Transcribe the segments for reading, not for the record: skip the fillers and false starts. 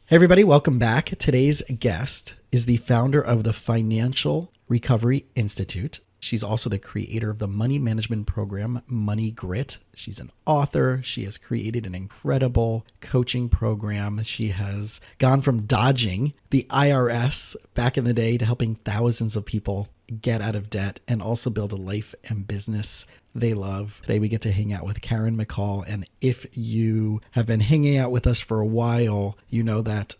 Hey everybody, welcome back. Today's guest is the founder of the Financial Recovery Institute. She's also the creator of the money management program, MoneyGrit. She's an author. She has created an incredible coaching program. She has gone from dodging the IRS back in the day to helping thousands of people get out of debt and also build a life and business they love. Today we get to hang out with Karen McCall, and if you have been hanging out with us for a while, you know that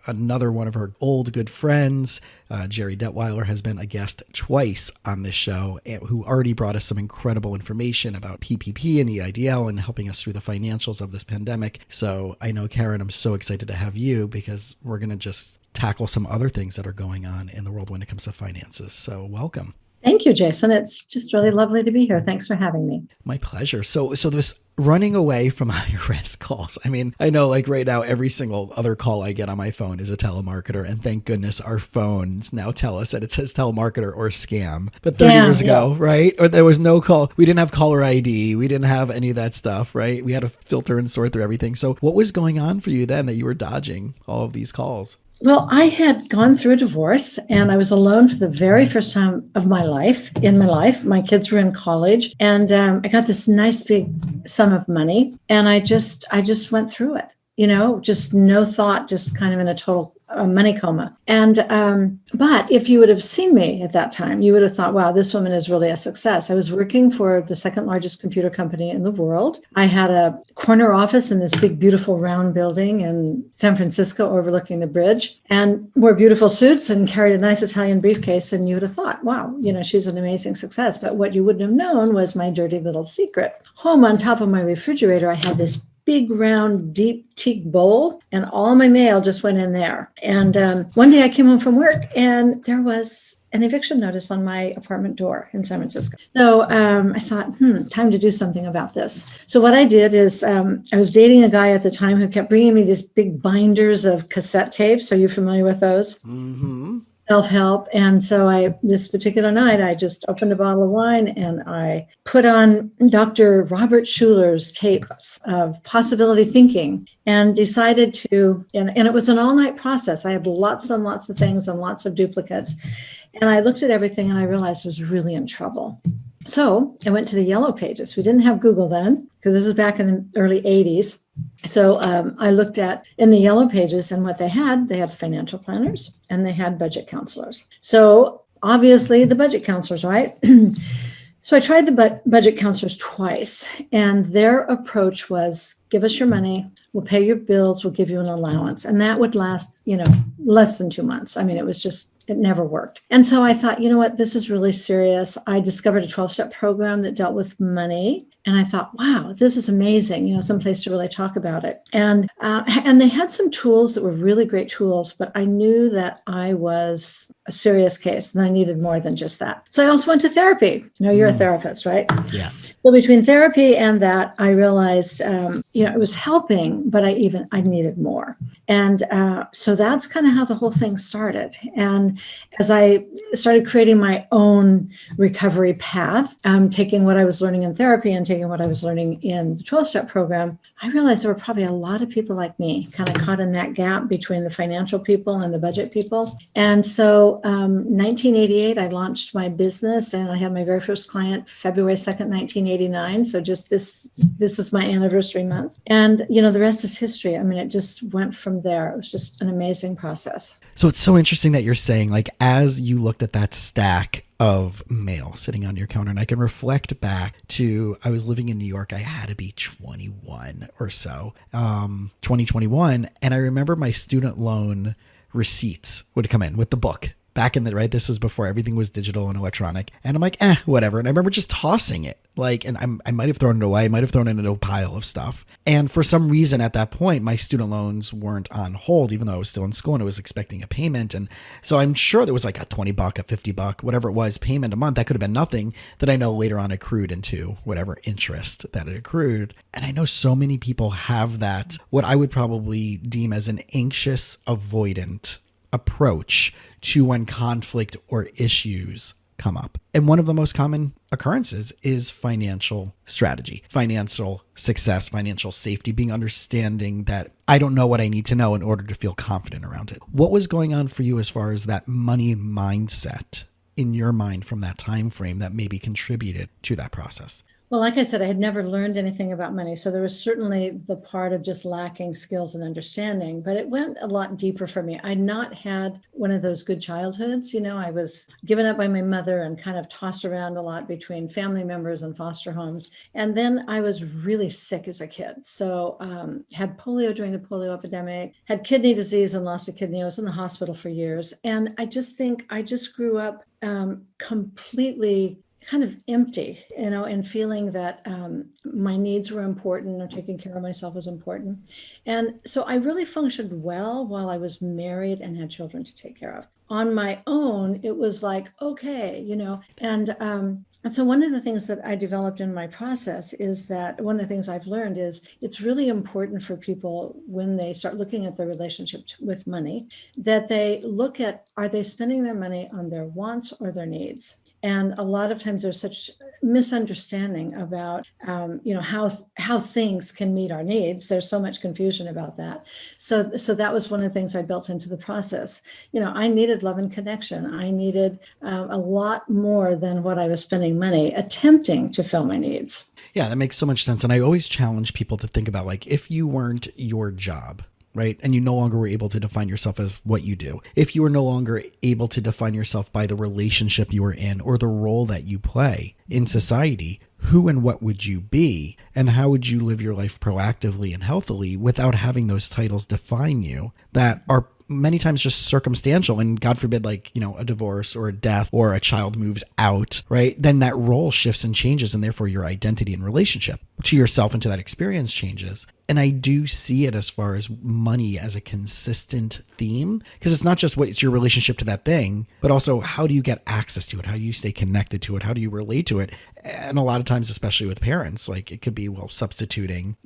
another one of her old good friends, Jerry Detweiler, has been a guest twice on this show, who already brought us some incredible information about PPP and EIDL and helping us through the financials of this pandemic. So I know, Karen, I'm so excited to have you because we're going to just tackle some other things that are going on in the world when it comes to finances. So welcome. Thank you, Jason. It's just really lovely to be here. Thanks for having me. My pleasure. So this running away from IRS calls. I mean, I know like right now, every single other call I get on my phone is a telemarketer. And thank goodness our phones now tell us that it says telemarketer or scam. But 30 years ago, right? Or there was no call. We didn't have caller ID. We didn't have any of that stuff, right? We had to filter and sort through everything. So what was going on for you then that you were dodging all of these calls? Well, I had gone through a divorce and I was alone for the very first time of my life. My kids were in college, and I got this nice big sum of money, and I just went through it, just no thought, just kind of in a total money coma. And but if you would have seen me at that time, you would have thought, wow, this woman is really a success. I was working for the second largest computer company in the world. I had a corner office in this big, beautiful round building in San Francisco overlooking the bridge, and wore beautiful suits and carried a nice Italian briefcase. And you would have thought, wow, she's an amazing success. But what you wouldn't have known was my dirty little secret. Home on top of my refrigerator, I had this big, round, deep teak bowl, and all my mail just went in there. And one day I came home from work, and there was an eviction notice on my apartment door in San Francisco. So I thought, time to do something about this. So what I did is I was dating a guy at the time who kept bringing me these big binders of cassette tapes. Are you familiar with those? Mm-hmm. Self-help. And so this particular night, I just opened a bottle of wine and I put on Dr. Robert Schuler's tapes of possibility thinking and decided to, and it was an all-night process. I had lots and lots of things and lots of duplicates. And I looked at everything and I realized I was really in trouble. So I went to the yellow pages. We didn't have Google then, because this is back in the early 80s. So I looked in the yellow pages, and what they had financial planners and they had budget counselors. So obviously the budget counselors, right? So I tried the budget counselors twice, and their approach was, give us your money, we'll pay your bills, we'll give you an allowance. And that would last, less than 2 months. I mean, it never worked. And so I thought, you know what, this is really serious. I discovered a 12-step program that dealt with money. And I thought, wow, this is amazing, some place to really talk about it. And they had some tools that were really great tools, but I knew that I was a serious case and I needed more than just that. So I also went to therapy. You're a therapist, right? Yeah. So between therapy and that, I realized, it was helping, but I needed more. And so that's kind of how the whole thing started. And as I started creating my own recovery path, taking what I was learning in therapy and taking what I was learning in the 12-step program, I realized there were probably a lot of people like me kind of caught in that gap between the financial people and the budget people. And so 1988, I launched my business, and I had my very first client February 2nd, 1989. So just this is my anniversary month. And, the rest is history. I mean, it just went from there. It was just an amazing process. So it's so interesting that you're saying, like, as you looked at that stack of mail sitting on your counter, and I can reflect back to, I was living in New York. I had to be 21 or so, 2021. And I remember my student loan receipts would come in with the book. Back in this is before everything was digital and electronic. And I'm like, whatever. And I remember just tossing it, and I might have thrown it away. I might have thrown it into a pile of stuff. And for some reason at that point, my student loans weren't on hold, even though I was still in school and I was expecting a payment. And so I'm sure there was like a $20, a $50, whatever it was, payment a month. That could have been nothing that I know later on accrued into whatever interest that it accrued. And I know so many people have that, what I would probably deem as an anxious avoidant approach to when conflict or issues come up. And one of the most common occurrences is financial strategy, financial success, financial safety, being understanding that I don't know what I need to know in order to feel confident around it. What was going on for you as far as that money mindset in your mind from that time frame that maybe contributed to that process? Well, like I said, I had never learned anything about money. So there was certainly the part of just lacking skills and understanding, but it went a lot deeper for me. I'd not had one of those good childhoods. I was given up by my mother and kind of tossed around a lot between family members and foster homes. And then I was really sick as a kid. So had polio during the polio epidemic, had kidney disease and lost a kidney. I was in the hospital for years. And I just think I just grew up completely kind of empty, and feeling that my needs were important or taking care of myself was important. And so I really functioned well while I was married and had children to take care of. On my own, it was like, okay, and so one of the things that I developed in my process is that one of the things I've learned is it's really important for people when they start looking at their relationship with money, that they look at, are they spending their money on their wants or their needs? And a lot of times there's such misunderstanding about, how things can meet our needs. There's so much confusion about that. So that was one of the things I built into the process. I needed love and connection. I needed a lot more than what I was spending money attempting to fill my needs. Yeah, that makes so much sense. And I always challenge people to think about, like, if you weren't your job, right? And you no longer were able to define yourself as what you do. If you were no longer able to define yourself by the relationship you were in or the role that you play in society, who and what would you be? And how would you live your life proactively and healthily without having those titles define you that are many times just circumstantial, and God forbid, like, a divorce or a death or a child moves out, right? Then that role shifts and changes, and therefore your identity and relationship to yourself and to that experience changes. And I do see it as far as money as a consistent theme, because it's not just what's your relationship to that thing, but also how do you get access to it? How do you stay connected to it? How do you relate to it? And a lot of times, especially with parents, like, it could be, substituting,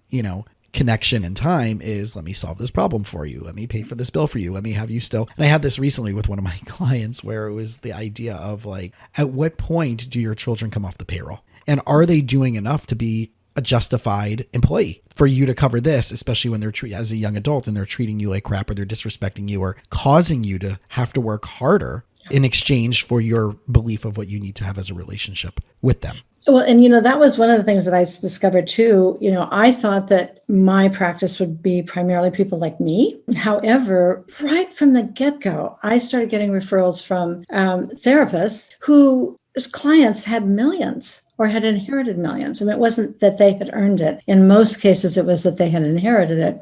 connection and time is, let me solve this problem for you. Let me pay for this bill for you. Let me have you still. And I had this recently with one of my clients where it was the idea of, like, at what point do your children come off the payroll? And are they doing enough to be a justified employee for you to cover this, especially when they're as a young adult and they're treating you like crap, or they're disrespecting you or causing you to have to work harder in exchange for your belief of what you need to have as a relationship with them. Well, and that was one of the things that I discovered too. I thought that my practice would be primarily people like me. However, right from the get-go, I started getting referrals from therapists whose clients had millions or had inherited millions. And it wasn't that they had earned it. In most cases, it was that they had inherited it.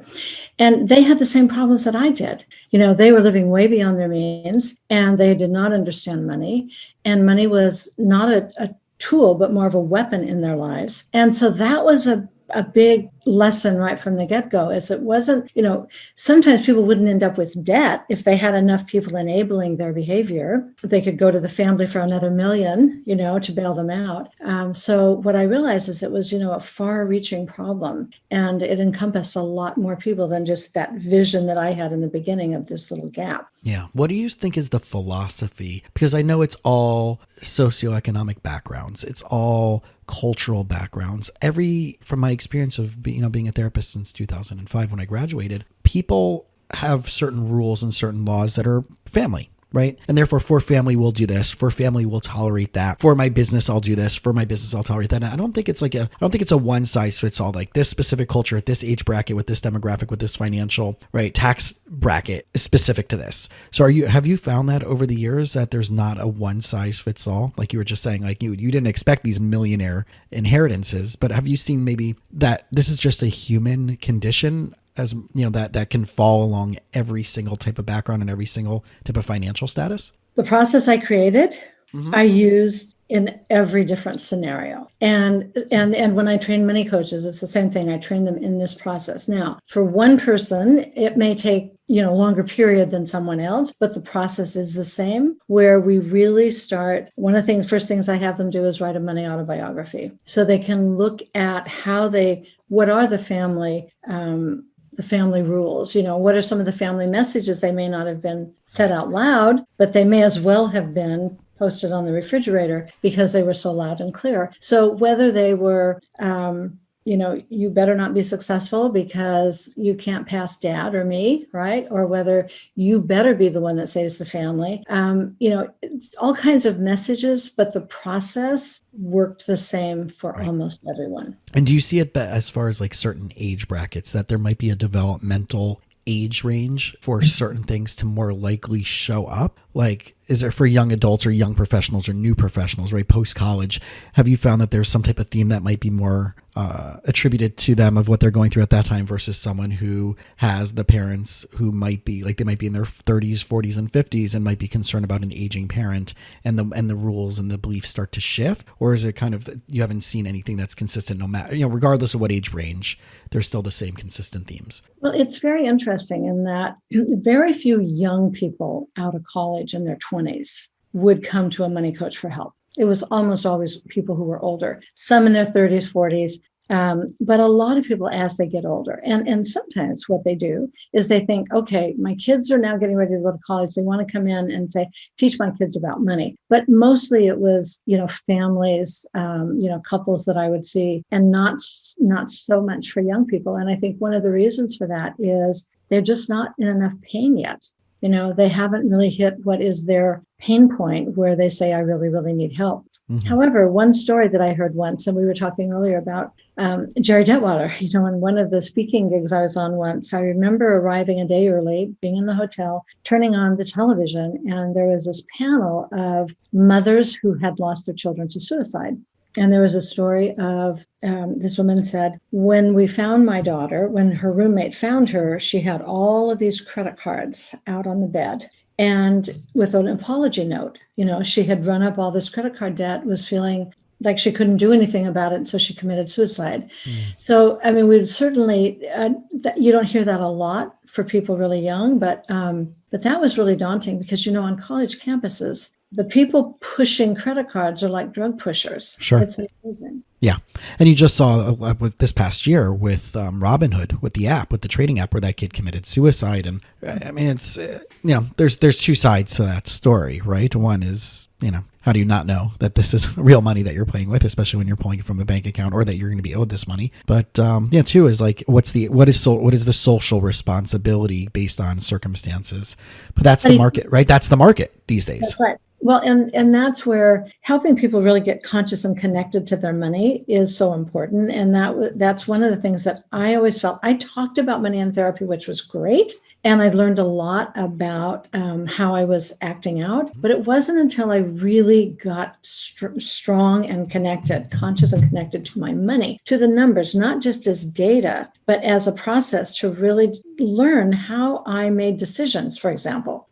And they had the same problems that I did. They were living way beyond their means, and they did not understand money. And money was not a tool, but more of a weapon in their lives. And so that was a big lesson right from the get-go, is it wasn't, sometimes people wouldn't end up with debt if they had enough people enabling their behavior. They could go to the family for another million, to bail them out. So what I realized is it was, a far-reaching problem, and it encompassed a lot more people than just that vision that I had in the beginning of this little gap. Yeah. What do you think is the philosophy? Because I know it's all socioeconomic backgrounds. It's all cultural backgrounds. From my experience of being a therapist since 2005 when I graduated, people have certain rules and certain laws that are family, right? And therefore, for family, we'll do this. For family, we'll tolerate that. For my business, I'll do this. For my business, I'll tolerate that. And I don't think it's a one size fits all. Like, this specific culture at this age bracket with this demographic with this financial, right, tax bracket is specific to this. So have you found that over the years that there's not a one size fits all? Like you were just saying, like you didn't expect these millionaire inheritances, but have you seen maybe that this is just a human condition, as that can fall along every single type of background and every single type of financial status? The process I created, I used in every different scenario. And when I train many coaches, it's the same thing. I train them in this process. Now, for one person, it may take longer period than someone else, but the process is the same, where we really start. One of the first things I have them do is write a money autobiography, so they can look at what are the family rules, what are some of the family messages. They may not have been said out loud, but they may as well have been posted on the refrigerator because they were so loud and clear. So whether they were, you better not be successful because you can't pass dad or me, right? Or whether you better be the one that saves the family. It's all kinds of messages, but the process worked the same for almost everyone. And do you see it as far as like certain age brackets, that there might be a developmental age range for certain things to more likely show up? Like, is there for young adults or young professionals or new professionals, right? Post-college, have you found that there's some type of theme that might be more attributed to them of what they're going through at that time versus someone who has the parents who might be like, they might be in their 30s, 40s, and 50s and might be concerned about an aging parent, and the rules and the beliefs start to shift? Or is it kind of, you haven't seen anything that's consistent no matter, regardless of what age range, there's still the same consistent themes? Well, it's very interesting in that very few young people out of college in their 20s would come to a money coach for help. It was almost always people who were older, some in their 30s, 40s, but a lot of people as they get older. And sometimes what they do is they think, okay, my kids are now getting ready to go to college. They want to come in and say, teach my kids about money. But mostly it was, families, couples that I would see, and not so much for young people. And I think one of the reasons for that is they're just not in enough pain yet. They haven't really hit what is their pain point where they say, I really, really need help. Mm-hmm. However, one story that I heard once, and we were talking earlier about Jerry Detweiler, in one of the speaking gigs I was on once, I remember arriving a day early, being in the hotel, turning on the television, and there was this panel of mothers who had lost their children to suicide. And there was a story of this woman said, when we found my daughter, when her roommate found her, she had all of these credit cards out on the bed. And with an apology note, she had run up all this credit card debt, was feeling like she couldn't do anything about it. And so she committed suicide. So, we'd certainly, you don't hear that a lot for people really young, but that was really daunting because, on college campuses, the people pushing credit cards are like drug pushers. Sure. It's amazing. Yeah. And you just saw with this past year with Robinhood, with the app, with the trading app, where that kid committed suicide. And it's, there's two sides to that story, right? One is, how do you not know that this is real money that you're playing with, especially when you're pulling it from a bank account, or that you're going to be owed this money? But two is like, what is the social responsibility based on circumstances? But that's the market, right? That's the market these days. That's right. Well, and that's where helping people really get conscious and connected to their money is so important. And that's one of the things that I always felt. I talked about money in therapy, which was great. And I learned a lot about how I was acting out. But it wasn't until I really got strong and connected, conscious and connected to my money, to the numbers, not just as data, but as a process to really learn how I made decisions, for example.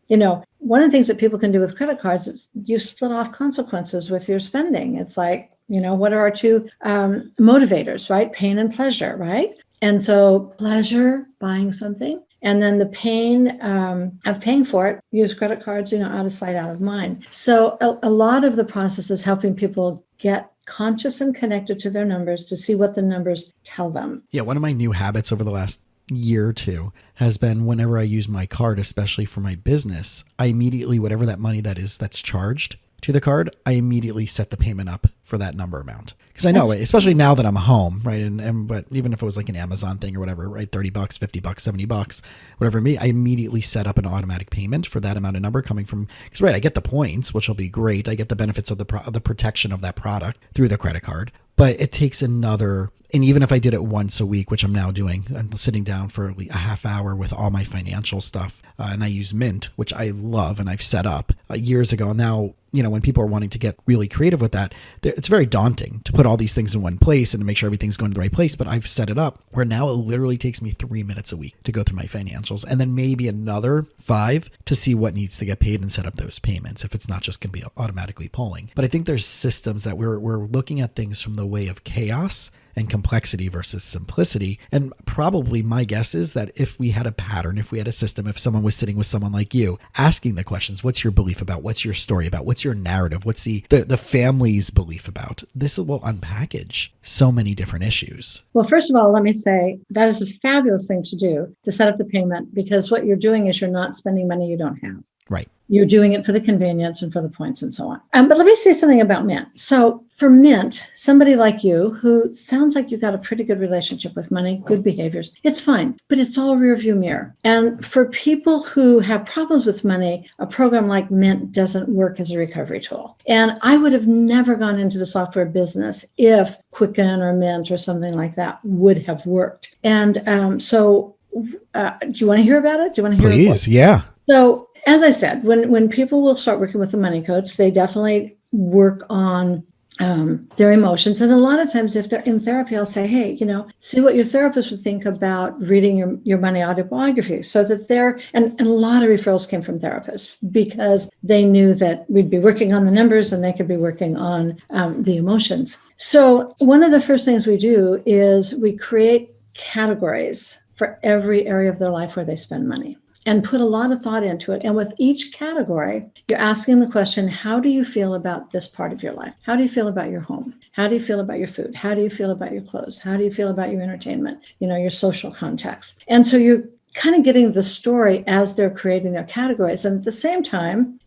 One of the things that people can do with credit cards is you split off consequences with your spending. It's like, what are our two motivators, right? Pain and pleasure, right? And so pleasure, buying something, and then the pain of paying for it, use credit cards, out of sight, out of mind. So a lot of the process is helping people get conscious and connected to their numbers to see what the numbers tell them. Yeah, one of my new habits over the last year or two has been, whenever I use my card, especially for my business, I immediately, whatever that money that's charged to the card, I immediately set the payment up for that number amount. Because I know, especially now that I'm home, right? But even if it was like an Amazon thing or whatever, right? $30, $50, $70, whatever it may be, I immediately set up an automatic payment for that amount of number coming from, because I get the points, which will be great. I get the benefits of the protection of that product through the credit card. But it takes another, and even if I did it once a week, which I'm now doing, I'm sitting down for a half hour with all my financial stuff, and I use Mint, which I love and I've set up years ago. Now, when people are wanting to get really creative with that, it's very daunting to put all these things in one place and to make sure everything's going to the right place. But I've set it up where now it literally takes me 3 minutes a week to go through my financials, and then maybe another 5 to see what needs to get paid and set up those payments, if it's not just going to be automatically pulling. But I think there's systems that we're looking at things from the way of chaos and complexity versus simplicity. And probably my guess is that if we had a pattern, if we had a system, if someone was sitting with someone like you, asking the questions, what's your belief about, what's your story about, what's your narrative, what's the family's belief about, this will unpackage so many different issues. Well, first of all, let me say that is a fabulous thing to do, to set up the payment, because what you're doing is you're not spending money you don't have. Right. You're doing it for the convenience and for the points and so on. But let me say something about Mint. So for Mint, somebody like you who sounds like you've got a pretty good relationship with money, good behaviors, it's fine, but it's all rear view mirror. And for people who have problems with money, a program like Mint doesn't work as a recovery tool. And I would have never gone into the software business if Quicken or Mint or something like that would have worked. And do you want to hear about it? Do you want to hear? Please, yeah. So as I said, when people will start working with a money coach, they definitely work on their emotions. And a lot of times if they're in therapy, I'll say, hey, see what your therapist would think about reading your money autobiography, so that and a lot of referrals came from therapists because they knew that we'd be working on the numbers and they could be working on the emotions. So one of the first things we do is we create categories for every area of their life where they spend money, and put a lot of thought into it. And with each category, you're asking the question, how do you feel about this part of your life? How do you feel about your home? How do you feel about your food? How do you feel about your clothes? How do you feel about your entertainment, your social context? And so you're kind of getting the story as they're creating their categories. And at the same time,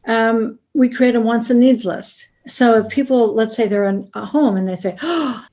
we create a wants and needs list. So if people, let's say they're in a home and they say, oh,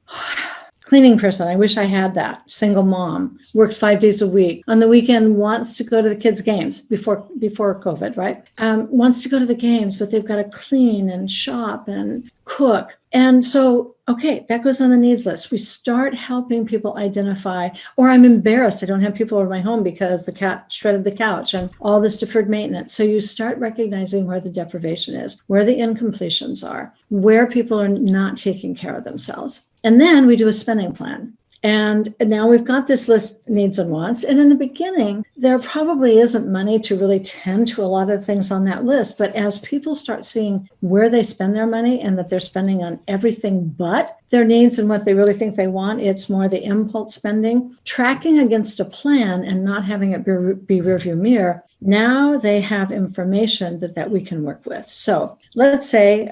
cleaning person, I wish I had that. Single mom, works 5 days a week. On the weekend, wants to go to the kids' games before COVID, right? Wants to go to the games, but they've got to clean and shop and cook. And so, okay, that goes on the needs list. We start helping people identify, or I'm embarrassed, I don't have people in my home because the cat shredded the couch and all this deferred maintenance. So you start recognizing where the deprivation is, where the incompletions are, where people are not taking care of themselves. And then we do a spending plan. And now we've got this list, needs and wants. And in the beginning, there probably isn't money to really tend to a lot of things on that list. But as people start seeing where they spend their money and that they're spending on everything but their needs and what they really think they want, it's more the impulse spending, tracking against a plan and not having it be rearview mirror. Now they have information that we can work with. So let's say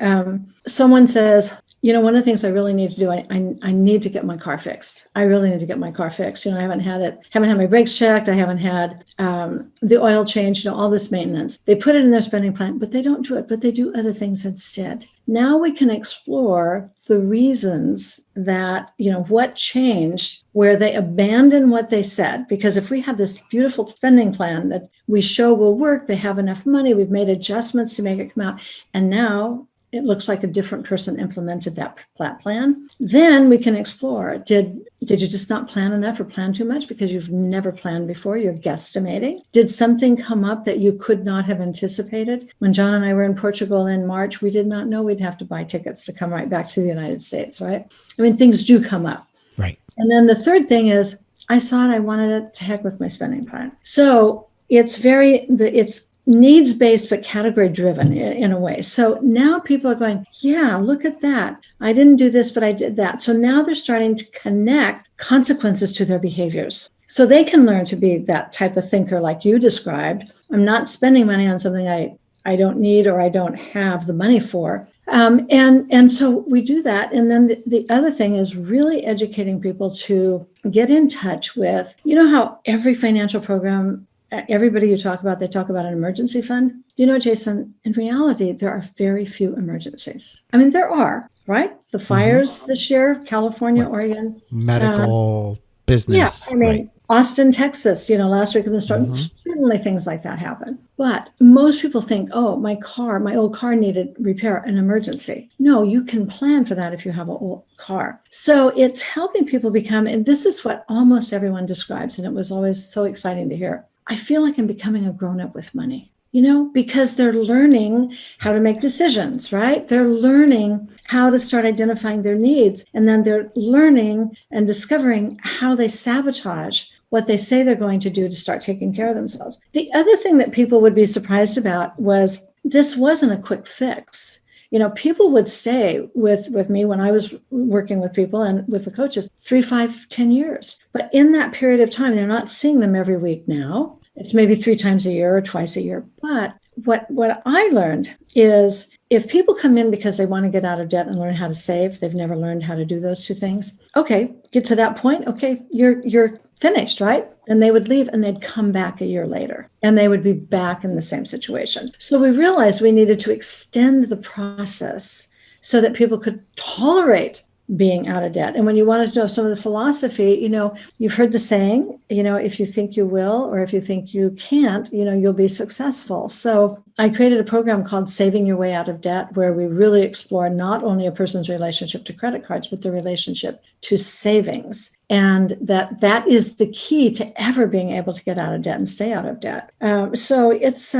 someone says, one of the things I really need to do, I need to get my car fixed. I really need to get my car fixed. I haven't had my brakes checked. I haven't had the oil changed, all this maintenance. They put it in their spending plan, but they don't do it, but they do other things instead. Now we can explore the reasons that, what changed where they abandoned what they said. Because if we have this beautiful spending plan that we show will work, they have enough money, we've made adjustments to make it come out, and now it looks like a different person implemented that plan. Then we can explore, did you just not plan enough or plan too much because you've never planned before? You're guesstimating. Did something come up that you could not have anticipated? When John and I were in Portugal in March, we did not know we'd have to buy tickets to come right back to the United States, right? I mean, things do come up. Right. And then the third thing is, I saw it, I wanted it, to heck with my spending plan. So it's needs-based, but category-driven in a way. So now people are going, yeah, look at that. I didn't do this, but I did that. So now they're starting to connect consequences to their behaviors. So they can learn to be that type of thinker like you described. I'm not spending money on something I don't need or I don't have the money for. And so we do that. And then the other thing is really educating people to get in touch with, how every financial program, everybody you talk about, they talk about an emergency fund. Jason, in reality, there are very few emergencies. I mean, there are, right? The fires this year, California, right. Oregon. Medical, business. Yeah, I mean, right. Austin, Texas, last week in the storm, certainly things like that happen. But most people think, oh, my old car needed repair, an emergency. No, you can plan for that if you have an old car. So it's helping people become, and this is what almost everyone describes, and it was always so exciting to hear. I feel like I'm becoming a grown-up with money, because they're learning how to make decisions, right? They're learning how to start identifying their needs. And then they're learning and discovering how they sabotage what they say they're going to do to start taking care of themselves. The other thing that people would be surprised about was this wasn't a quick fix. People would stay with me when I was working with people and with the coaches 3, 5, 10 years. But in that period of time, they're not seeing them every week now. It's maybe 3 times a year or twice a year. But what I learned is if people come in because they want to get out of debt and learn how to save, they've never learned how to do those two things. Okay, get to that point. Okay, you're finished, right? And they would leave and they'd come back a year later and they would be back in the same situation. So we realized we needed to extend the process so that people could tolerate being out of debt. And when you wanted to know some of the philosophy, you've heard the saying, if you think you will, or if you think you can't, you'll be successful. So I created a program called Saving Your Way Out of Debt, where we really explore not only a person's relationship to credit cards, but the relationship to savings. And that is the key to ever being able to get out of debt and stay out of debt. So it's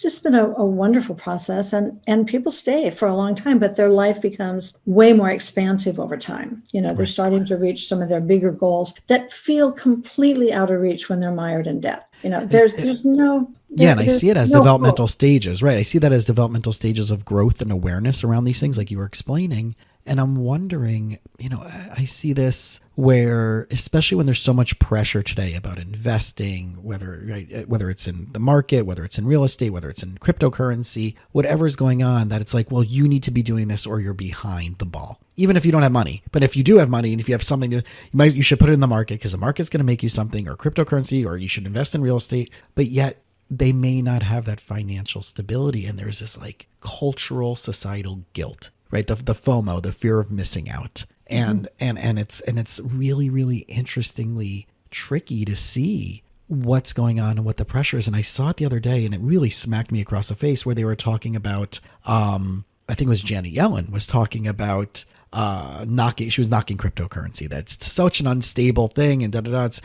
just been a wonderful process, and people stay for a long time, but their life becomes way more expansive over time. They're starting to reach some of their bigger goals that feel completely out of reach when they're mired in debt. There's no... And I see it as no developmental hope. stages, right? I see that as developmental stages of growth and awareness around these things, like you were explaining. And I'm wondering, I see this where, especially when there's so much pressure today about investing, whether it's in the market, whether it's in real estate, whether it's in cryptocurrency, whatever's going on, that it's like, well, you need to be doing this or you're behind the ball. Even if you don't have money, but if you do have money and if you have something you should put it in the market because the market's going to make you something, or cryptocurrency, or you should invest in real estate, but yet they may not have that financial stability. And there's this like cultural, societal guilt, right? The FOMO, the fear of missing out. And it's really, really interestingly tricky to see what's going on and what the pressure is. And I saw it the other day and it really smacked me across the face where they were talking about, I think it was Janet Yellen was talking about she was knocking cryptocurrency. That's such an unstable thing and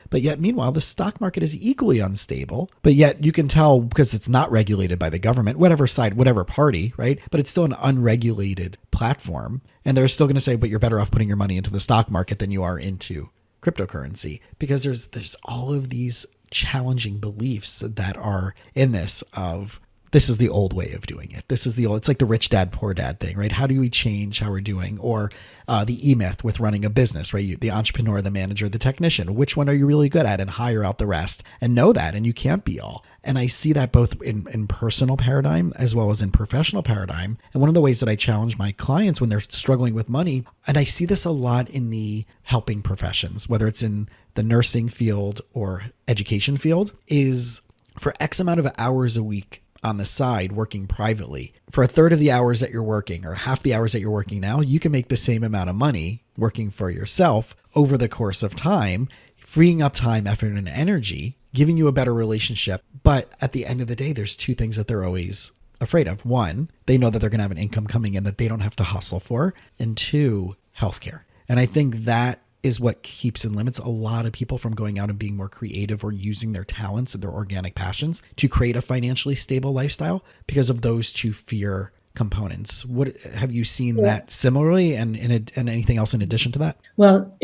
but yet meanwhile, the stock market is equally unstable, but yet you can tell because it's not regulated by the government, whatever side, whatever party, right? But it's still an unregulated platform. And they're still going to say, but you're better off putting your money into the stock market than you are into cryptocurrency, because there's all of these challenging beliefs that are in this of, this is the old way of doing it. It's like the rich dad, poor dad thing, right? How do we change how we're doing? Or the E-myth with running a business, right? The entrepreneur, the manager, the technician, which one are you really good at, and hire out the rest and know that. And you can't be all. And I see that both in personal paradigm as well as in professional paradigm. And one of the ways that I challenge my clients when they're struggling with money, and I see this a lot in the helping professions, whether it's in the nursing field or education field, is for X amount of hours a week on the side working privately, for a third of the hours that you're working or half the hours that you're working now, you can make the same amount of money working for yourself over the course of time, freeing up time, effort, and energy, giving you a better relationship. But at the end of the day, there's two things that they're always afraid of. One, they know that they're going to have an income coming in that they don't have to hustle for. And two, healthcare. And I think that is what keeps and limits a lot of people from going out and being more creative or using their talents and their organic passions to create a financially stable lifestyle because of those two fear components. What have you seen that similarly, and anything else in addition to that? Well,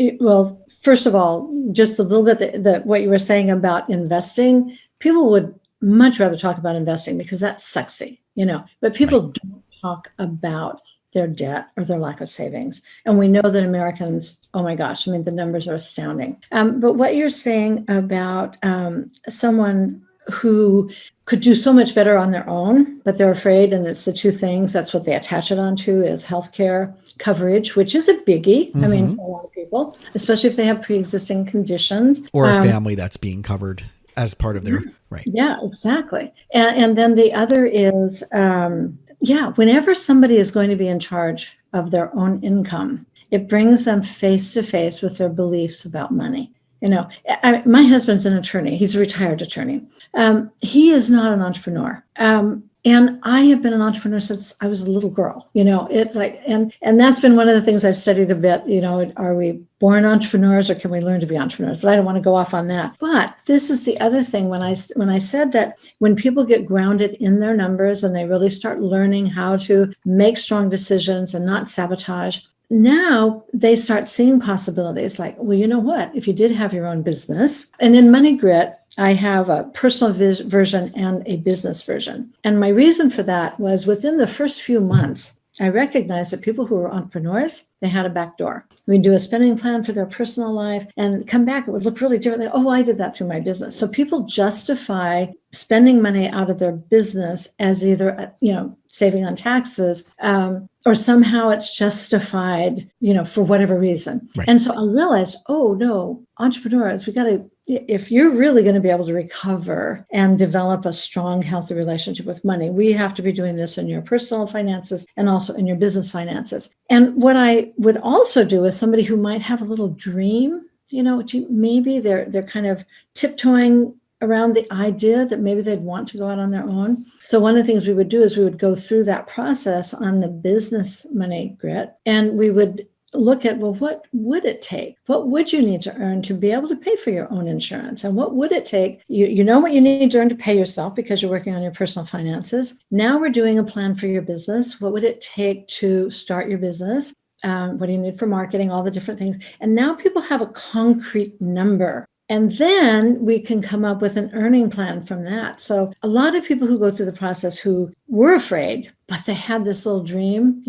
first of all, just a little bit that what you were saying about investing, people would much rather talk about investing because that's sexy, but people don't talk about their debt or their lack of savings. And we know that Americans, oh my gosh, I mean, the numbers are astounding. But what you're saying about someone who could do so much better on their own, but they're afraid, and it's the two things, that's what they attach it onto, is healthcare coverage, which is a biggie. I mean, for a lot of people, especially if they have pre-existing conditions. Or a family that's being covered as part of their, right. Yeah, exactly. And then the other is, whenever somebody is going to be in charge of their own income, it brings them face to face with their beliefs about money. My husband's an attorney. He's a retired attorney. He is not an entrepreneur. And I have been an entrepreneur since I was a little girl. It's like, and that's been one of the things I've studied a bit. Are we born entrepreneurs or can we learn to be entrepreneurs? But I don't want to go off on that. But this is the other thing when I said that when people get grounded in their numbers and they really start learning how to make strong decisions and not sabotage, now they start seeing possibilities like, well, you know what? If you did have your own business, and in MoneyGrit, I have a personal version and a business version. And my reason for that was within the first few months, I recognized that people who were entrepreneurs, they had a back door. We'd do a spending plan for their personal life and come back. It would look really different. Oh, I did that through my business. So people justify spending money out of their business as either, saving on taxes, or somehow it's justified, for whatever reason. Right. And so I realized, oh no, entrepreneurs, if you're really going to be able to recover and develop a strong, healthy relationship with money, we have to be doing this in your personal finances and also in your business finances. And what I would also do is somebody who might have a little dream, maybe they're kind of tiptoeing around the idea that maybe they'd want to go out on their own. So one of the things we would do is we would go through that process on the business MoneyGrit, and we would look at, well, what would it take? What would you need to earn to be able to pay for your own insurance? And what would it take? You know what you need to earn to pay yourself because you're working on your personal finances. Now we're doing a plan for your business. What would it take to start your business? What do you need for marketing? All the different things. And now people have a concrete number. And then we can come up with an earning plan from that. So a lot of people who go through the process who were afraid, but they had this little dream,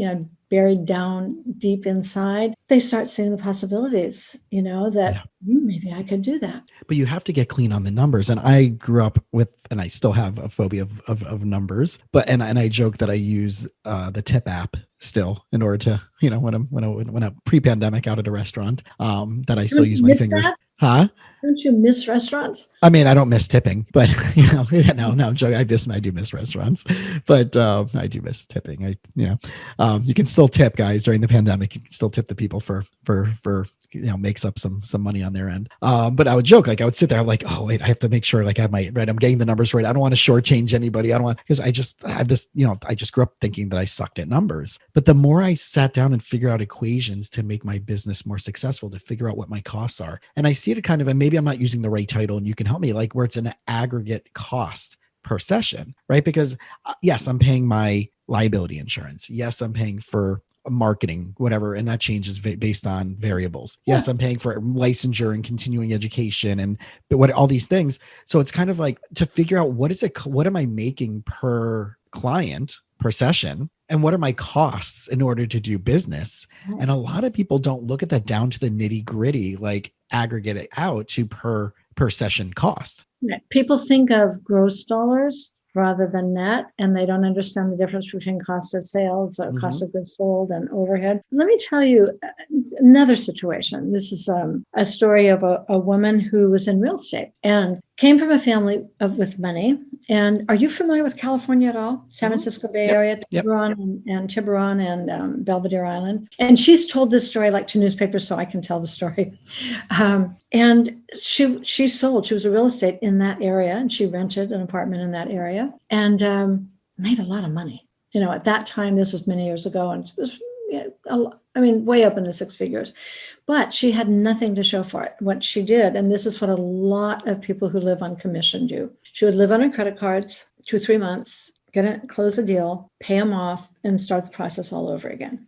buried down deep inside, they start seeing the possibilities, that maybe I could do that. But you have to get clean on the numbers. And I grew up with, and I still have a phobia of numbers, and I joke that I use the tip app still in order to, when I'm pre-pandemic out at a restaurant, that I still use my fingers. That? Huh? Don't you miss restaurants? I mean, I don't miss tipping, but no, I'm joking. I do miss restaurants, but I do miss tipping. You can still tip, guys, during the pandemic. You can still tip the people for makes up some money on their end. But I would joke, I would sit there, I'm like, oh wait, I have to make sure I have I'm getting the numbers right. I don't want to shortchange anybody. I don't want, because I just have this, I just grew up thinking that I sucked at numbers. But the more I sat down and figured out equations to make my business more successful, to figure out what my costs are, and I see it kind of, and maybe I'm not using the right title, and you can help me, where it's an aggregate cost per session, right? Because yes, I'm paying my liability insurance. Yes, I'm paying for marketing, whatever, and that changes based on variables. Yes, I'm paying for licensure and continuing education but what all these things. So it's kind of to figure out what am I making per client per session, and what are my costs in order to do business? And a lot of people don't look at that down to the nitty gritty, aggregate it out to per session cost. People think of gross dollars rather than net, and they don't understand the difference between cost of sales or cost of goods sold and overhead. Let me tell you another situation. This is a story of a woman who was in real estate and came from a family with money. And are you familiar with California at all? San Francisco Bay Area, Tiburon and Belvedere Island. And she's told this story to newspapers, so I can tell the story. And she sold. She was a real estate in that area, and she rented an apartment in that area and made a lot of money. At that time, this was many years ago, and it was way up in the six figures. But she had nothing to show for it. What she did, and this is what a lot of people who live on commission do. She would live on her credit cards 2 or 3 months, close a deal, pay them off, and start the process all over again.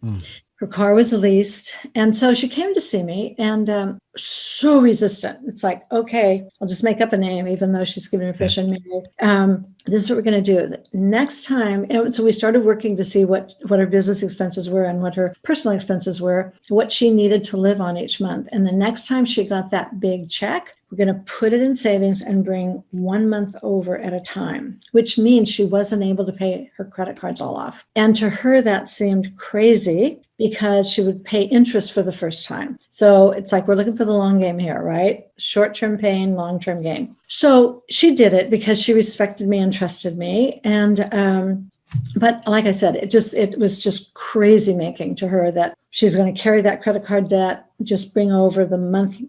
Her car was leased. And so she came to see me and so resistant. It's okay, I'll just make up a name, even though she's giving me fish and meal. This is what we're going to do. Next time, and so we started working to see what her business expenses were and what her personal expenses were, what she needed to live on each month. And the next time she got that big check, we're going to put it in savings and bring 1 month over at a time, which means she wasn't able to pay her credit cards all off. And to her, that seemed crazy because she would pay interest for the first time. So it's we're looking for the long game here, right? Short-term pain, long-term gain. So she did it because she respected me and trusted me. And but like I said, it was just crazy making to her that she's going to carry that credit card debt, just bring over the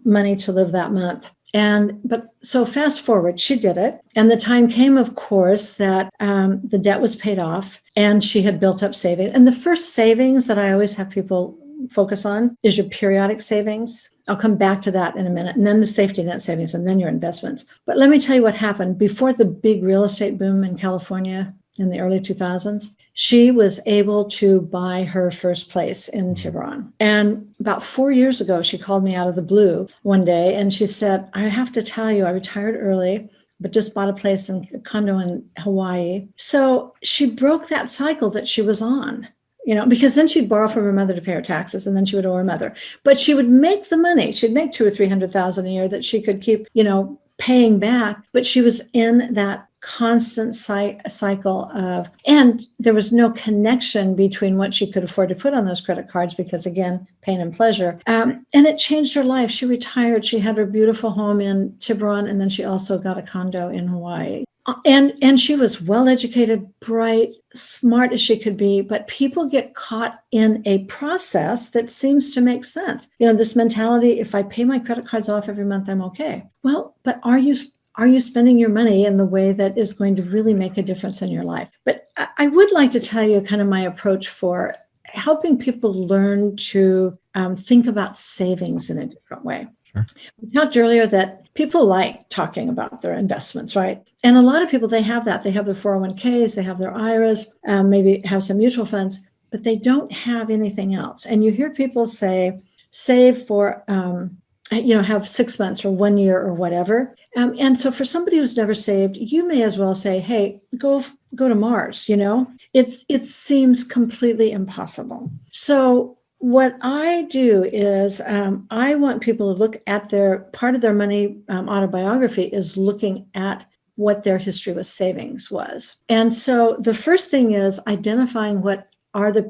money to live that month. But so fast forward, she did it. And the time came, of course, that the debt was paid off and she had built up savings. And the first savings that I always have people focus on is your periodic savings. I'll come back to that in a minute. And then the safety net savings and then your investments. But let me tell you what happened. Before the big real estate boom in California in the early 2000s, she was able to buy her first place in Tiburon. And about 4 years ago, she called me out of the blue one day and she said, I have to tell you, I retired early, but just bought a place in a condo in Hawaii. So she broke that cycle that she was on, because then she'd borrow from her mother to pay her taxes and then she would owe her mother. But she would make the money. She'd make $200,000 or $300,000 a year that she could keep, paying back. But she was in that constant cycle of, and there was no connection between what she could afford to put on those credit cards because, again, pain and pleasure. And it changed her life. She retired. She had her beautiful home in Tiburon, and then she also got a condo in Hawaii. And she was well-educated, bright, smart as she could be, but people get caught in a process that seems to make sense. This mentality, if I pay my credit cards off every month, I'm okay. Well, but are you spending your money in the way that is going to really make a difference in your life? But I would like to tell you kind of my approach for helping people learn to think about savings in a different way. Sure. We talked earlier that people like talking about their investments, right? And a lot of people, they have that. They have their 401ks, they have their IRAs, maybe have some mutual funds, but they don't have anything else. And you hear people say, save for, have 6 months or 1 year or whatever. And so for somebody who's never saved, you may as well say, hey, go to Mars, It seems completely impossible. So what I do is I want people to look at part of their money autobiography is looking at what their history with savings was. And so the first thing is identifying what are the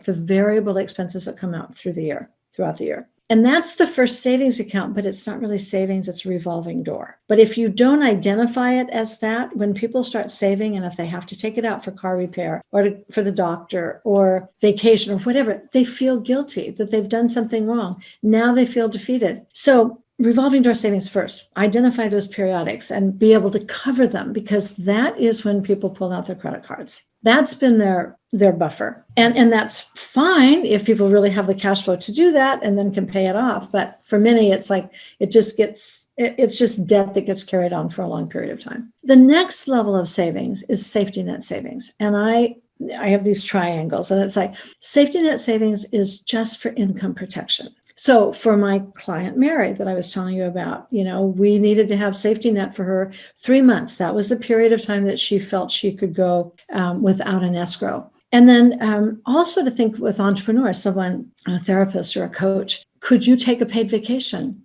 variable expenses that come out throughout the year. And that's the first savings account, but it's not really savings, it's a revolving door. But if you don't identify it as that, when people start saving, and if they have to take it out for car repair or for the doctor or vacation or whatever, they feel guilty that they've done something wrong. Now they feel defeated. So revolving door savings first, identify those periodics and be able to cover them, because that is when people pull out their credit cards. That's been their buffer. And that's fine if people really have the cash flow to do that and then can pay it off. But for many, it's like, it's just debt that gets carried on for a long period of time. The next level of savings is safety net savings. And I have these triangles, and it's like safety net savings is just for income protection. So for my client, Mary, that I was telling you about, we needed to have safety net for her 3 months. That was the period of time that she felt she could go without an escrow. And then also to think with entrepreneurs, someone, a therapist or a coach, could you take a paid vacation?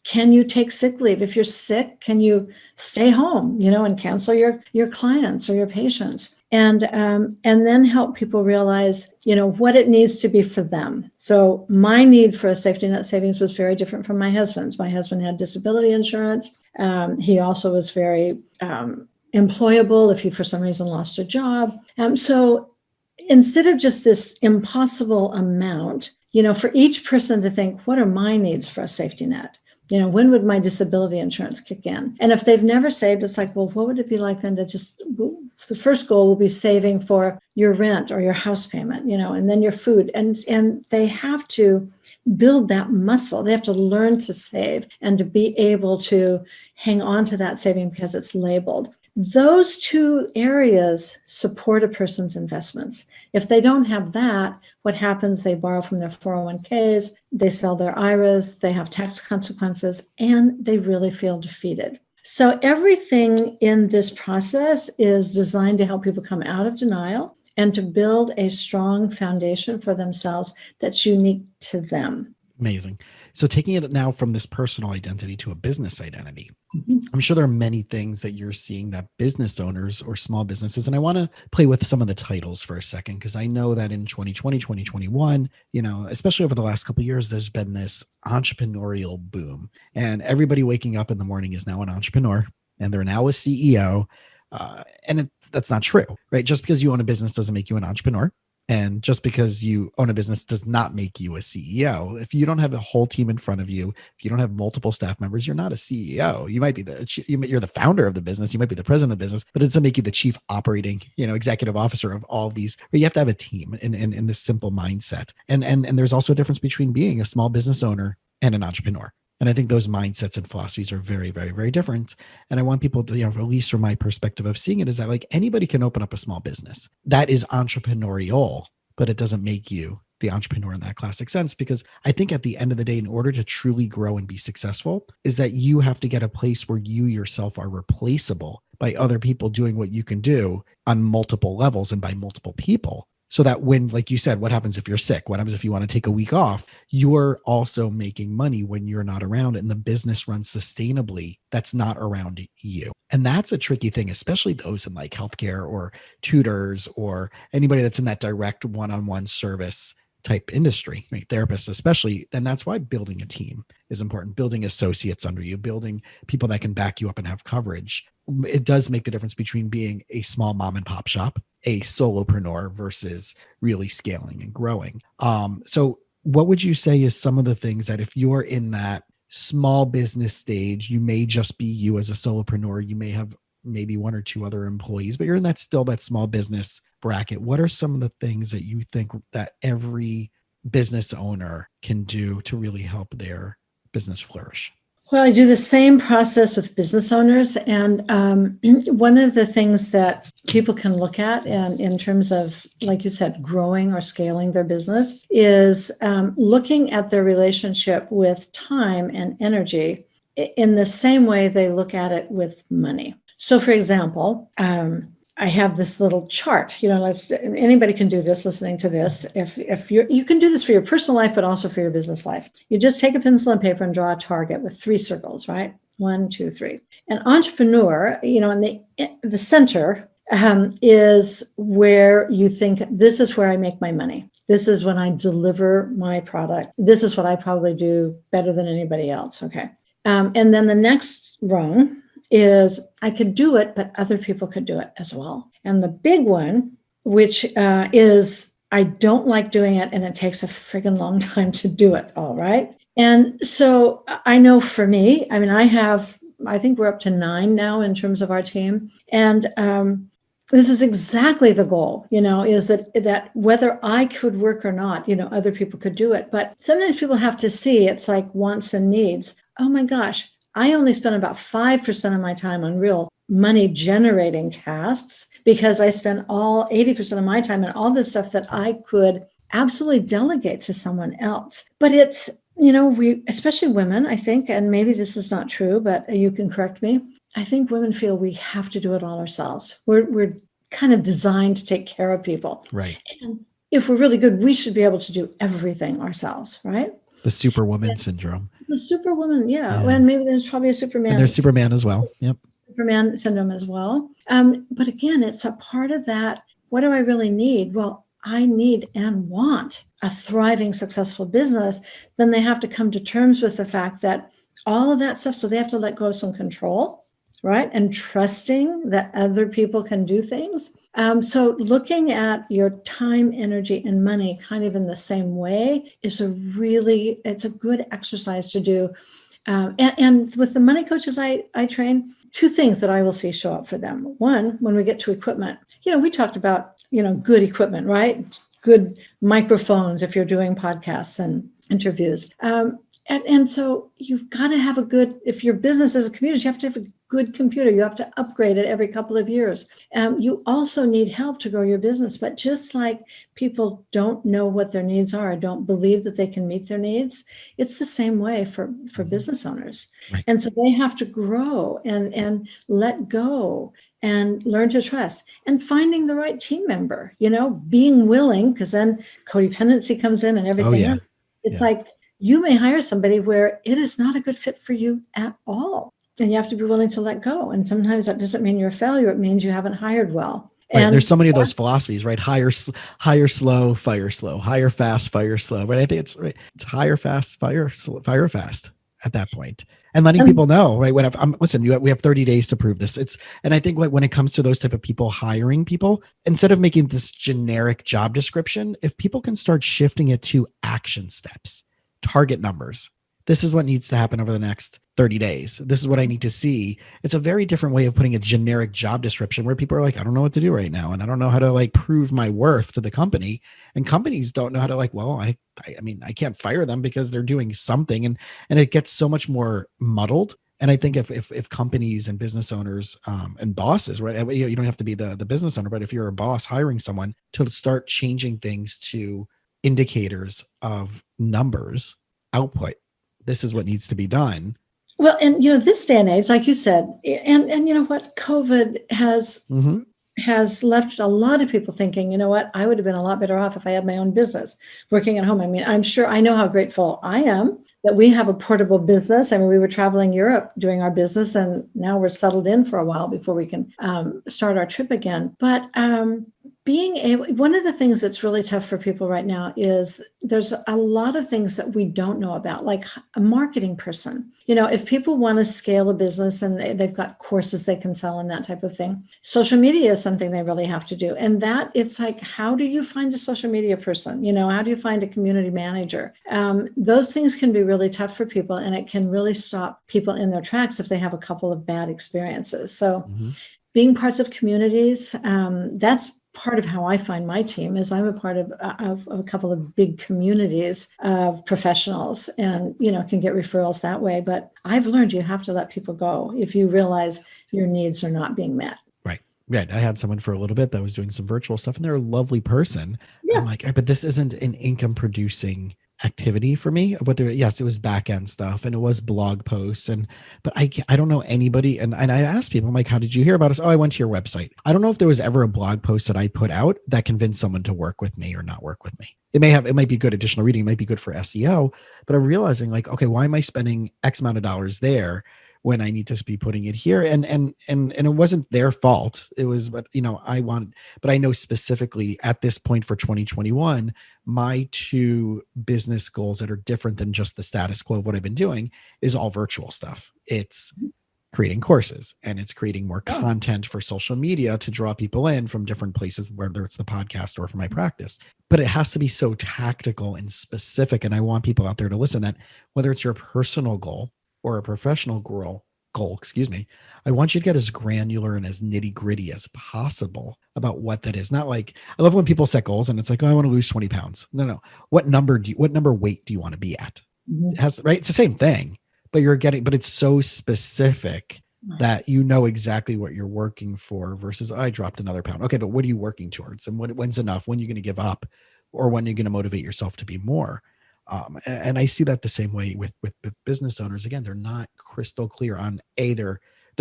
Can you take sick leave? If you're sick, can you stay home, and cancel your clients or your patients? And then help people realize, what it needs to be for them. So my need for a safety net savings was very different from my husband's. My husband had disability insurance. He also was very employable if he, for some reason, lost a job. So instead of just this impossible amount, for each person to think, what are my needs for a safety net? When would my disability insurance kick in? And if they've never saved, it's like, well, what would it be like then to the first goal will be saving for your rent or your house payment, and then your food. And they have to build that muscle. They have to learn to save and to be able to hang on to that saving because it's labeled. Those two areas support a person's investments. If they don't have that, what happens? They borrow from their 401ks, they sell their IRAs, they have tax consequences, and they really feel defeated. So everything in this process is designed to help people come out of denial and to build a strong foundation for themselves that's unique to them. Amazing. So taking it now from this personal identity to a business identity, I'm sure there are many things that you're seeing that business owners or small businesses, and I want to play with some of the titles for a second, because I know that in 2020, 2021, especially over the last couple of years, there's been this entrepreneurial boom, and everybody waking up in the morning is now an entrepreneur, and they're now a CEO. That's not true, right? Just because you own a business doesn't make you an entrepreneur. And just because you own a business does not make you a CEO. If you don't have a whole team in front of you, if you don't have multiple staff members, you're not a CEO. You might be you're the founder of the business. You might be the president of the business, but it doesn't make you the chief operating, executive officer of all of these. Or you have to have a team in this simple mindset. And there's also a difference between being a small business owner and an entrepreneur. And I think those mindsets and philosophies are very, very, very different. And I want people to, at least from my perspective of seeing it, is that like anybody can open up a small business. That is entrepreneurial, but it doesn't make you the entrepreneur in that classic sense. Because I think at the end of the day, in order to truly grow and be successful, is that you have to get a place where you yourself are replaceable by other people doing what you can do on multiple levels and by multiple people. So that when, like you said, what happens if you're sick? What happens if you want to take a week off? You're also making money when you're not around, and the business runs sustainably. That's not around you. And that's a tricky thing, especially those in like healthcare or tutors or anybody that's in that direct one-on-one service type industry, right? Therapists especially. Then that's why building a team is important. Building associates under you, building people that can back you up and have coverage. It does make the difference between being a small mom and pop shop, a solopreneur, versus really scaling and growing. So what would you say is some of the things that if you're in that small business stage, you may just be you as a solopreneur, you may have maybe one or two other employees, but you're in that still that small business bracket. What are some of the things that you think that every business owner can do to really help their business flourish? Well, I do the same process with business owners. And one of the things that people can look at in terms of, like you said, growing or scaling their business is looking at their relationship with time and energy in the same way they look at it with money. So, for example, I have this little chart, anybody can do this listening to this. If you can do this for your personal life, but also for your business life. You just take a pencil and paper and draw a target with 3 circles, right? 1, 2, 3. An entrepreneur, in the center is where you think, this is where I make my money. This is when I deliver my product. This is what I probably do better than anybody else. Okay. And then the next rung is I could do it, but other people could do it as well. And the big one, which is I don't like doing it, and it takes a friggin' long time to do it all, right? And so I know for me, I think we're up to 9 now in terms of our team. And this is exactly the goal, is that whether I could work or not, other people could do it. But sometimes people have to see it's like wants and needs. Oh my gosh, I only spend about 5% of my time on real money generating tasks because I spend all 80% of my time on all this stuff that I could absolutely delegate to someone else. But it's, we, especially women, I think, and maybe this is not true, but you can correct me. I think women feel we have to do it all ourselves. We're kind of designed to take care of people. Right. And if we're really good, we should be able to do everything ourselves, right? The Superwoman syndrome. The Superwoman, yeah. And maybe there's probably a Superman. And there's Superman as well. Yep. Superman syndrome as well. But again, it's a part of that. What do I really need? Well, I need and want a thriving, successful business. Then they have to come to terms with the fact that all of that stuff, so they have to let go of some control, right? And trusting that other people can do things. So looking at your time, energy, and money kind of in the same way is it's a good exercise to do. And with the money coaches I train, 2 things that I will see show up for them. One, when we get to equipment, we talked about, good equipment, right? Good microphones if you're doing podcasts and interviews. And so you've got to have if your business is a computer, you have to have a good computer. You have to upgrade it every couple of years. You also need help to grow your business. But just like people don't know what their needs are, don't believe that they can meet their needs, it's the same way for business owners. Right. And so they have to grow and let go and learn to trust, and finding the right team member, being willing, because then codependency comes in and everything. Oh, yeah. It's like, you may hire somebody where it is not a good fit for you at all. And you have to be willing to let go. And sometimes that doesn't mean you're a failure. It means you haven't hired well. Right. And there's so many of those philosophies, right? Hire slow, fire slow, hire fast, fire slow. Right. I think it's right. It's hire fast, fire fast at that point. And letting people know, right? Listen, we have 30 days to prove this. And I think when it comes to those type of people, hiring people, instead of making this generic job description, if people can start shifting it to action steps, target numbers. This is what needs to happen over the next 30 days. This is what I need to see. It's a very different way of putting a generic job description where people are like, I don't know what to do right now. And I don't know how to prove my worth to the company. And companies don't know how to I can't fire them because they're doing something. And it gets so much more muddled. And I think if companies and business owners and bosses, right, you don't have to be the business owner, but if you're a boss hiring someone to start changing things to indicators of numbers, output, this is what needs to be done. Well, and this day and age, like you said, and you know what, COVID has has left a lot of people thinking, you know what, I would have been a lot better off if I had my own business working at home. I mean, I'm sure I know how grateful I am that we have a portable business. I mean, we were traveling Europe doing our business, and now we're settled in for a while before we can start our trip again. But being able, one of the things that's really tough for people right now is there's a lot of things that we don't know about, like a marketing person. You know, if people want to scale a business and they've got courses they can sell and that type of thing, social media is something they really have to do. And that it's like, how do you find a social media person? You know, how do you find a community manager? Those things can be really tough for people, and it can really stop people in their tracks if they have a couple of bad experiences. So being parts of communities, that's part of how I find my team. Is I'm a part of a couple of big communities of professionals, and, you know, can get referrals that way. But I've learned you have to let people go if you realize your needs are not being met. Right. Yeah. I had someone for a little bit that was doing some virtual stuff, and they're a lovely person. Yeah. I'm like, but this isn't an income producing activity for me. But there, yes, it was back end stuff, and it was blog posts, but I don't know anybody. And I asked people, I'm like, how did you hear about us? Oh, I went to your website. I don't know if there was ever a blog post that I put out that convinced someone to work with me or not work with me. It might be good additional reading, it might be good for SEO, but I'm realizing, like, okay, why am I spending X amount of dollars there when I need to be putting it here? And it wasn't their fault. It was, but I know specifically at this point for 2021, my two business goals that are different than just the status quo of what I've been doing is all virtual stuff. It's creating courses, and it's creating more content for social media to draw people in from different places, whether it's the podcast or for my practice. But it has to be so tactical and specific. And I want people out there to listen, that whether it's your personal goal or a professional goal, I want you to get as granular and as nitty gritty as possible about what that is. Not like, I love when people set goals and it's like, oh, I want to lose 20 pounds. No. What number weight do you want to be at? It has, right? It's the same thing, but it's so specific that you know exactly what you're working for versus, I dropped another pound. Okay, but what are you working towards? And when's enough? When are you going to give up? Or when are you going to motivate yourself to be more? And I see that the same way with business owners. Again, they're not crystal clear on A, their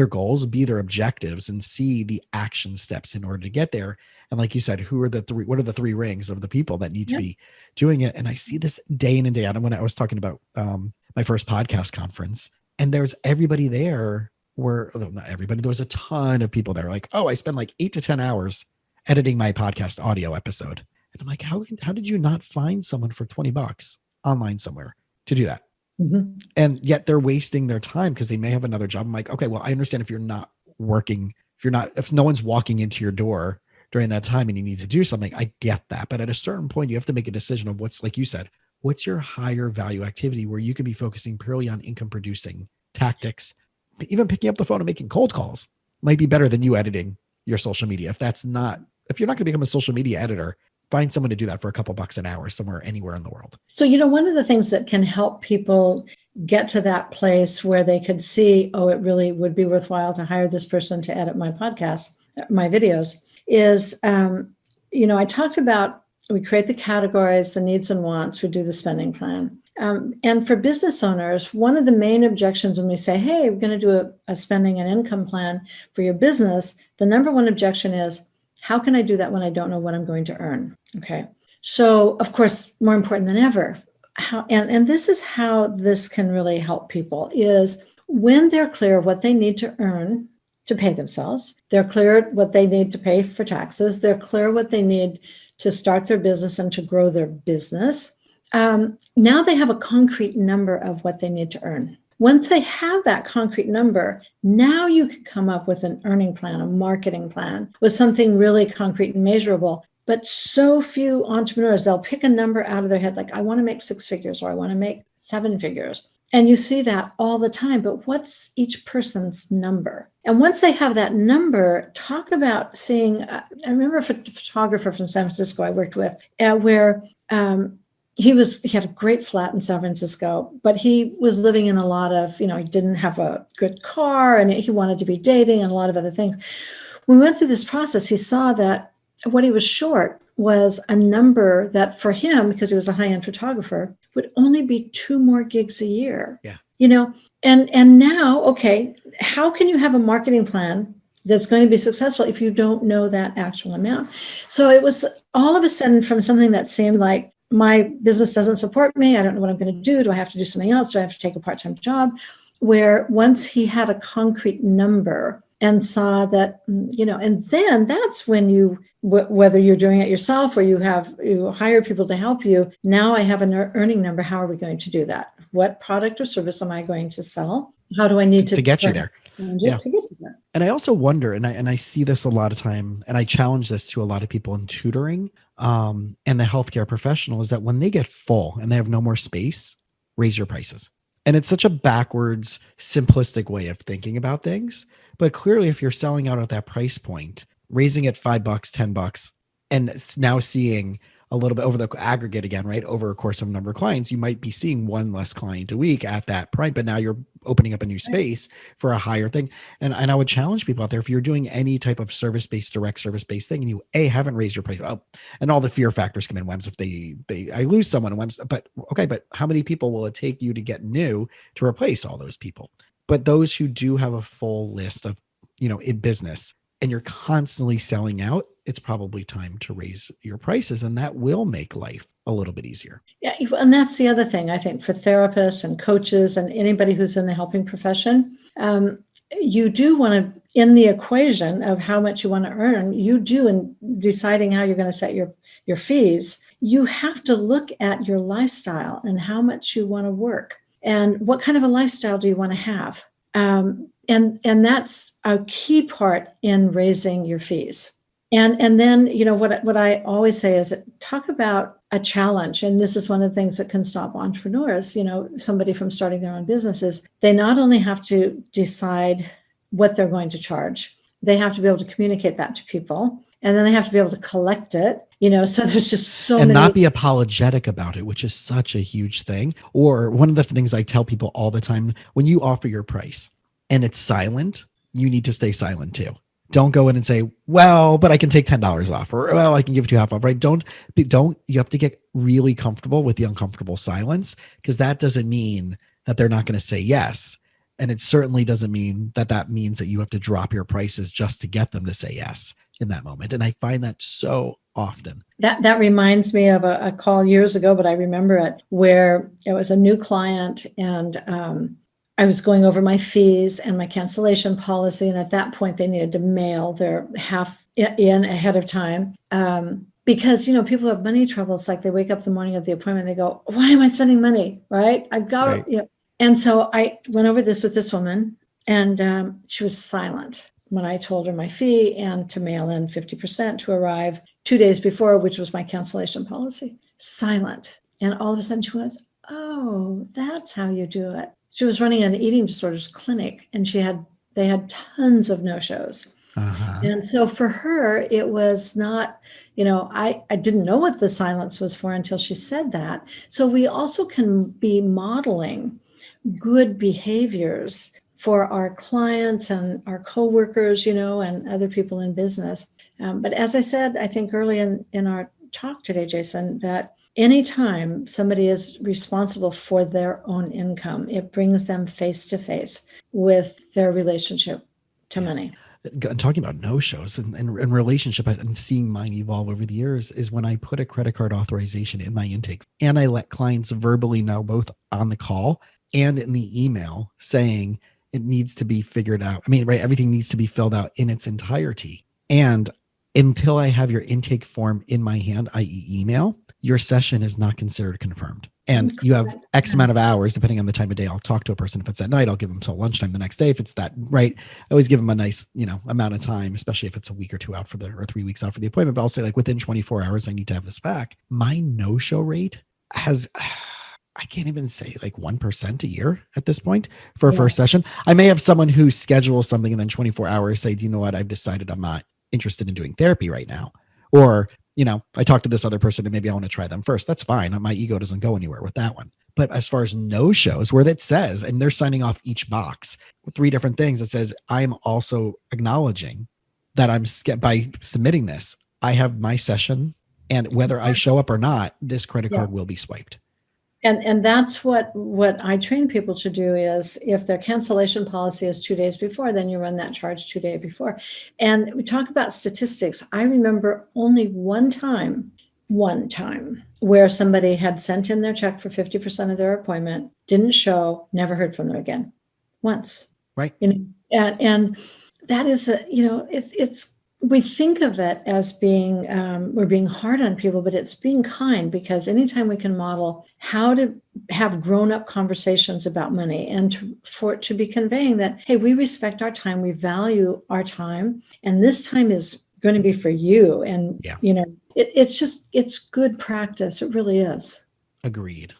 goals, B, their objectives, and C, the action steps in order to get there. And like you said, what are the three rings of the people that need to be doing it? And I see this day in and day out. And when I was talking about my first podcast conference, and there's everybody there not everybody, there was a ton of people there, like, oh, I spend like 8 to 10 hours editing my podcast audio episode. And I'm like, how did you not find someone for $20 online somewhere to do that? And yet they're wasting their time because they may have another job. I'm like, okay, well, I understand if you're not working, if no one's walking into your door during that time and you need to do something, I get that. But at a certain point, you have to make a decision of what's, like you said, what's your higher value activity where you can be focusing purely on income producing tactics. Even picking up the phone and making cold calls might be better than you editing your social media. If you're not going to become a social media editor, find someone to do that for a couple bucks an hour somewhere, anywhere in the world. So, one of the things that can help people get to that place where they could see, oh, it really would be worthwhile to hire this person to edit my podcast, my videos, is, I talked about, we create the categories, the needs and wants, we do the spending plan. And for business owners, one of the main objections when we say, hey, we're going to do a spending and income plan for your business, the number one objection is, how can I do that when I don't know what I'm going to earn? Okay. So, of course, more important than ever, and this is how this can really help people, is when they're clear what they need to earn to pay themselves, they're clear what they need to pay for taxes, they're clear what they need to start their business and to grow their business. Now they have a concrete number of what they need to earn. Once they have that concrete number, now you can come up with an earning plan, a marketing plan, with something really concrete and measurable. But so few entrepreneurs, they'll pick a number out of their head, like, I want to make 6 figures or I want to make 7 figures. And you see that all the time. But what's each person's number? And once they have that number, talk about seeing, I remember a photographer from San Francisco I worked with, where he had a great flat in San Francisco, but he was living in a lot of, he didn't have a good car and he wanted to be dating and a lot of other things. When we went through this process, he saw that what he was short was a number that for him, because he was a high-end photographer, would only be 2 more gigs a year. Yeah. And now, okay, how can you have a marketing plan that's going to be successful if you don't know that actual amount. So it was all of a sudden from something that seemed like my business doesn't support me. I don't know what I'm going to do. Do I have to do something else? Do I have to take a part-time job? Where once he had a concrete number and saw that, and then that's when you, whether you're doing it yourself or you hire people to help you, now I have an earning number. How are we going to do that? What product or service am I going to sell? How do I need to get you there? Yeah. To get you there. And I also wonder, and I see this a lot of time, and I challenge this to a lot of people in tutoring and the healthcare professional, is that when they get full and they have no more space, raise your prices. And it's such a backwards, simplistic way of thinking about things. But clearly, if you're selling out at that price point, raising it $5, $10, and now seeing a little bit over the aggregate again, right? Over a course of a number of clients, you might be seeing one less client a week at that point, but now you're opening up a new space for a higher thing. And I would challenge people out there, if you're doing any type of service-based, direct service-based thing, and you haven't raised your price, and all the fear factors come in. Whems if I lose someone, but how many people will it take you to get new to replace all those people? But those who do have a full list of, in business, and you're constantly selling out, it's probably time to raise your prices, and that will make life a little bit easier. Yeah, and that's the other thing, I think, for therapists and coaches and anybody who's in the helping profession. You do want to, in the equation of how much you want to earn, you do in deciding how you're going to set your fees, you have to look at your lifestyle and how much you want to work and what kind of a lifestyle do you want to have. And that's a key part in raising your fees. And then, what I always say is talk about a challenge. And this is one of the things that can stop entrepreneurs, somebody from starting their own businesses. They not only have to decide what they're going to charge, they have to be able to communicate that to people. And then they have to be able to collect it, so there's just so many. And not be apologetic about it, which is such a huge thing. Or one of the things I tell people all the time, when you offer your price and it's silent, you need to stay silent too. Don't go in and say, well, but I can take $10 off, or, well, I can give it to you half off, right? You have to get really comfortable with the uncomfortable silence, because that doesn't mean that they're not going to say yes. And it certainly doesn't mean that means that you have to drop your prices just to get them to say yes in that moment. And I find that so often. That reminds me of a call years ago, but I remember it, where it was a new client, and I was going over my fees and my cancellation policy. And at that point, they needed to mail their half in ahead of time. Because, people have money troubles. Like they wake up the morning of the appointment, they go, why am I spending money? Right? I've got, right. And so I went over this with this woman, and she was silent when I told her my fee and to mail in 50% to arrive 2 days before, which was my cancellation policy. Silent. And all of a sudden she was, oh, that's how you do it. She was running an eating disorders clinic, and they had tons of no-shows. Uh-huh. And so for her, it was not, I didn't know what the silence was for until she said that. So we also can be modeling good behaviors for our clients and our coworkers, and other people in business. But as I said, I think early in our talk today, Jason, that anytime somebody is responsible for their own income, it brings them face to face with their relationship to money. Talking about no-shows and relationship and seeing mine evolve over the years is when I put a credit card authorization in my intake, and I let clients verbally know, both on the call and in the email, saying it needs to be figured out. I mean, right, everything needs to be filled out in its entirety. And until I have your intake form in my hand, i.e. email, your session is not considered confirmed. And you have X amount of hours, depending on the time of day. I'll talk to a person. If it's at night, I'll give them till lunchtime the next day. If it's that, right, I always give them a nice, amount of time, especially if it's a week or two out or 3 weeks out for the appointment. But I'll say, like, within 24 hours, I need to have this back. My no-show rate has, I can't even say, like 1% a year at this point for a first session. I may have someone who schedules something and then 24 hours say, do you know what? I've decided I'm not interested in doing therapy right now. Or, I talked to this other person and maybe I want to try them first. That's fine. My ego doesn't go anywhere with that one. But as far as no-shows, where that says, and they're signing off each box with 3 different things that says, I'm also acknowledging that by submitting this, I have my session, and whether I show up or not, this credit card will be swiped. And that's what I train people to do is if their cancellation policy is 2 days before, then you run that charge 2 days before. And we talk about statistics. I remember only one time where somebody had sent in their check for 50% of their appointment, didn't show, never heard from them again. Once. Right. And that is it's we think of it as being we're being hard on people, but it's being kind, because anytime we can model how to have grown-up conversations about money, and for it to be conveying that, hey, we respect our time, we value our time, and this time is going to be for you. And it's good practice. It really is. Agreed.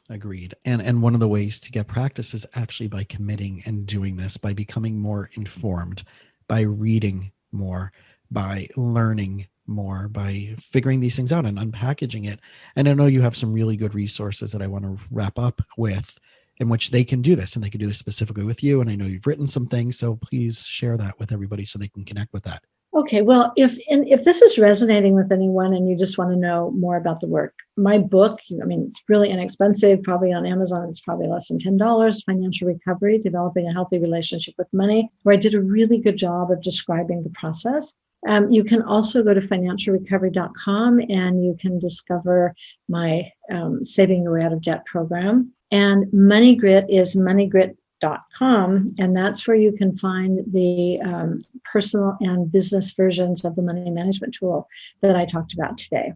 And one of the ways to get practice is actually by committing and doing this, by becoming more informed, by reading more, by learning more, by figuring these things out and unpackaging it. And I know you have some really good resources that I want to wrap up with, in which they can do this, and they can do this specifically with you. And I know you've written some things, so please share that with everybody so they can connect with that. Okay, well, if this is resonating with anyone and you just want to know more about the work, my book, it's really inexpensive, probably on Amazon, it's probably less than $10, Financial Recovery, Developing a Healthy Relationship with Money, where I did a really good job of describing the process. You can also go to financialrecovery.com and you can discover my Saving Your Way Out of Debt program. And MoneyGrit is MoneyGrit.com, and that's where you can find the personal and business versions of the money management tool that I talked about today.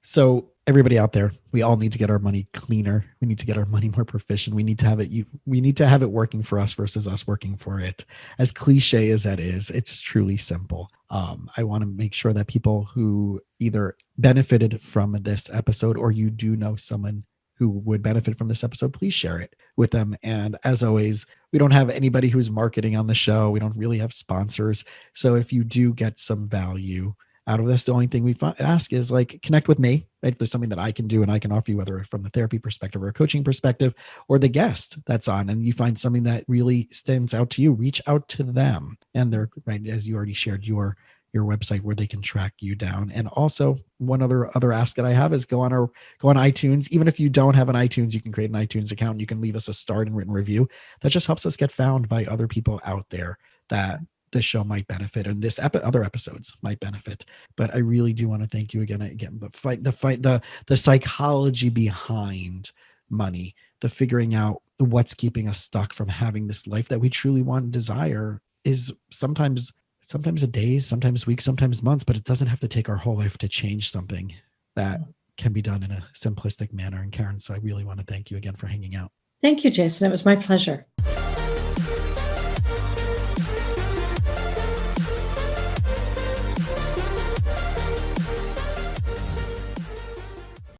So everybody out there, we all need to get our money cleaner. We need to get our money more proficient. We need to have it. We need to have it working for us versus us working for it. As cliche as that is, it's truly simple. I want to make sure that people who either benefited from this episode, or you do know someone who would benefit from this episode, please share it with them. And as always, we don't have anybody who's marketing on the show. We don't really have sponsors. So if you do get some value out of this, the only thing we ask is connect with me, right? If there's something that I can do and I can offer you, whether from the therapy perspective or a coaching perspective, or the guest that's on, and you find something that really stands out to you, reach out to them. And they're right, as you already shared, your website where they can track you down. And also one other ask that I have is go on iTunes. Even if you don't have an iTunes, you can create an iTunes account. You can leave us a star and written review. That just helps us get found by other people out there that this show might benefit, and other episodes might benefit. But I really do want to thank you again. The psychology behind money, the figuring out what's keeping us stuck from having this life that we truly want and desire, is sometimes a days, sometimes weeks, sometimes months, but it doesn't have to take our whole life to change something that can be done in a simplistic manner. And Karen, so I really want to thank you again for hanging out. Thank you, Jason. It was my pleasure.